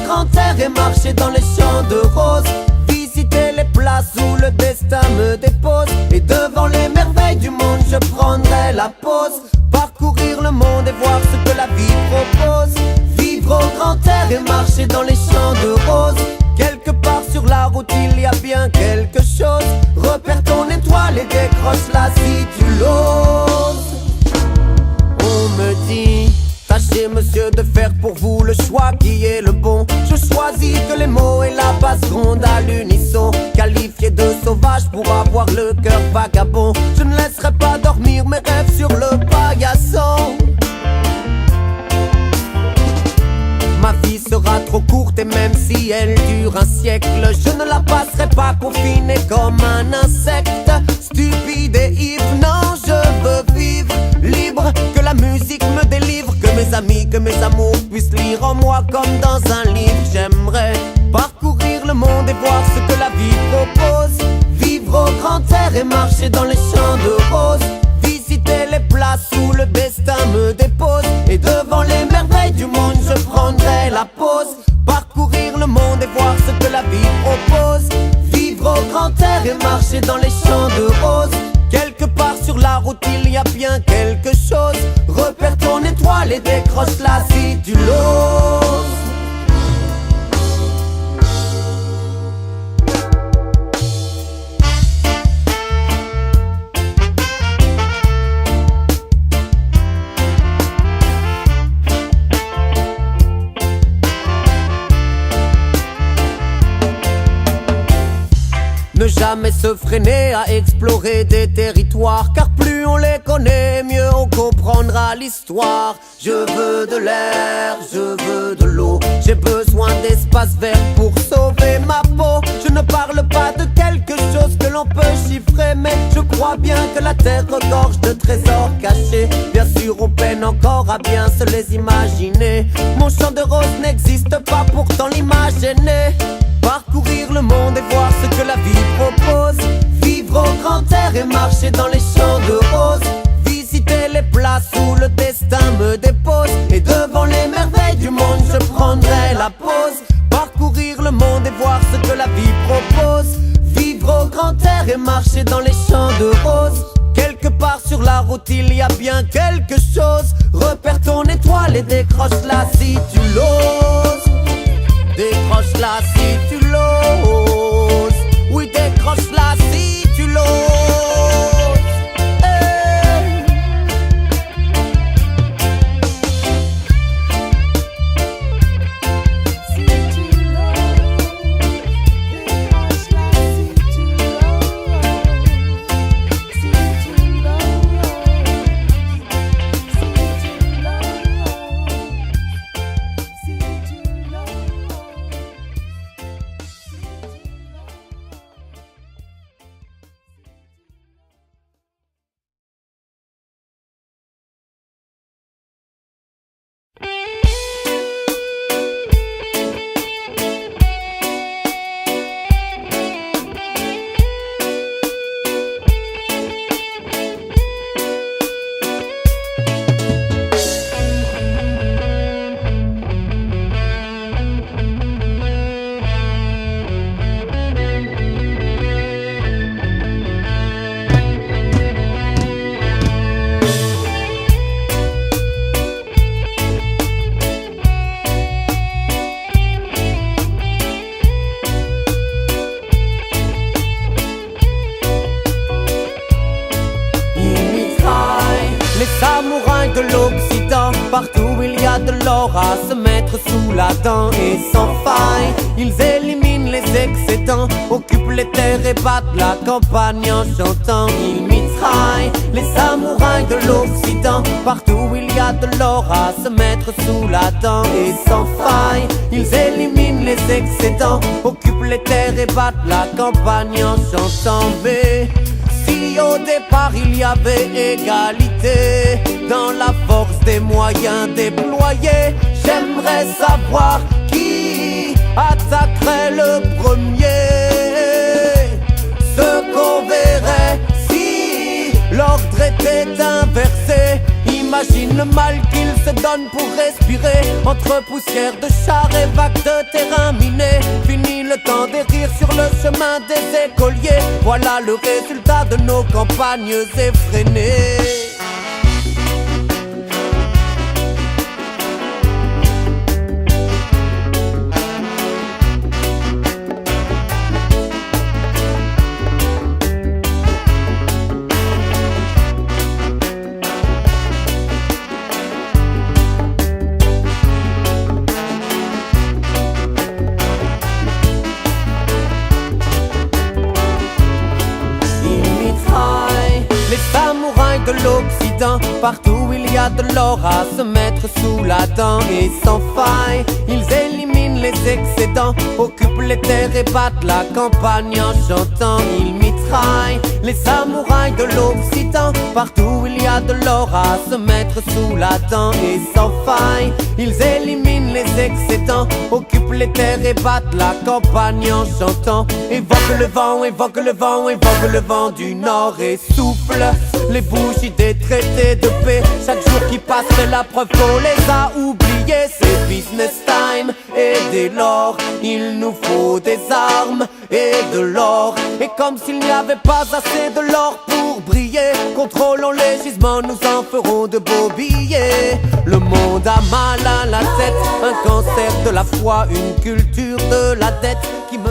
grand air et marcher dans les champs de roses. Visiter les places où le destin me dépose. Et devant les merveilles du monde je prendrai la pause. Parcourir le monde et voir ce que la vie propose. Vivre au grand air et marcher dans les champs de roses. Quelque part sur la route il y a bien quelque chose. Repère ton étoile et décroche-la si tu l'oses. On me dit, tâchez monsieur de faire pour vous le choix qui est le bon. Je choisis que les mots et la basse ronde à l'unisson. Qualifié de sauvage pour avoir le cœur vagabond. Je ne laisserai pas dormir mes rêves sur le paillasson. Ma vie sera trop courte et même si elle dure un siècle, je ne la passerai pas confinée comme un insecte. Stupide et ivre, non, je veux vivre libre. Que la musique me délivre, que mes amis, que mes amours puissent lire en moi comme dans un livre. J'aimerais parcourir le monde et voir ce que la vie propose. Vivre au grand air et marcher dans les champs de roses. Visiter les places où le destin me dépose. Et devant les merveilles du monde je prendrai la pause. Parcourir le monde et voir ce que la vie propose. Vivre au grand air et marcher dans les champs de roses. Quelque part sur la route il y a bien quelque chose. Repère ton étoile et décroche-la si tu l'oses. Ne jamais se freiner à explorer des territoires, car plus on les connaît, mieux on comprendra l'histoire. Je veux de l'air, je veux de l'eau. J'ai besoin d'espace vert pour sauver ma peau. Je ne parle pas de quelque chose que l'on peut chiffrer, mais je crois bien que la terre regorge de trésors cachés. Bien sûr on peine encore à bien se les imaginer. Mon champ de roses n'existe pas, pourtant l'image est née. Parcourir le monde et voir ce que la vie propose. Vivre au grand air et marcher dans les champs de roses. Visiter les places où le destin me dépose. Et devant les merveilles du monde je prendrai la pause. Parcourir le monde et voir ce que la vie propose. Vivre au grand air et marcher dans les champs de roses. Quelque part sur la route il y a bien quelque chose. Repère ton étoile et décroche-la si tu l'oses. Décroche-la si tu l'oses. Oui, décroche-la si tu l'oses. Hey. Si tu l'oses, décroche-la si tu l'oses. Si tu l'oses, si tu l'oses. De l'Occident, partout il y a de l'or à se mettre sous la dent. Et sans faille, ils éliminent les excédents, occupent les terres et battent la campagne en chantant. Ils mitraillent les samouraïs de l'Occident, partout il y a de l'or à se mettre sous la dent. Et sans faille, ils éliminent les excédents, occupent les terres et battent la campagne en chantant. Mais si au départ il y avait égalité dans la force des moyens déployés, j'aimerais savoir qui attaquerait le premier. Ce qu'on verrait si l'ordre était inversé. Imagine le mal qu'il se donne pour respirer, entre poussière de chars et vagues de terrain miné. Fini le temps des rires sur le chemin des écoliers. Voilà le résultat de nos campagnes effrénées. Les samouraïs de l'Occident, partout où il y a de l'or à se mettre sous la dent. Et sans faille, ils éliminent les excédents, occupent les terres et battent la campagne en chantant. Ils mitraillent les samouraïs de l'Occident, partout où il y a de l'or à se mettre sous la dent. Et sans faille, ils éliminent les excédents, occupent les terres et battent la campagne en chantant. Évoque le vent, évoque le vent, évoque le vent du nord et souffle les bougies des traités de paix. Chaque jour qui passe c'est la preuve qu'on les a oubliés. C'est business time et dès lors il nous faut des armes et de l'or. Et comme s'il n'y avait pas assez de l'or pour briller, contrôlons les gisements, nous en ferons de beaux billets. Le monde a mal à la tête, un cancer de la foi, une culture de la dette qui me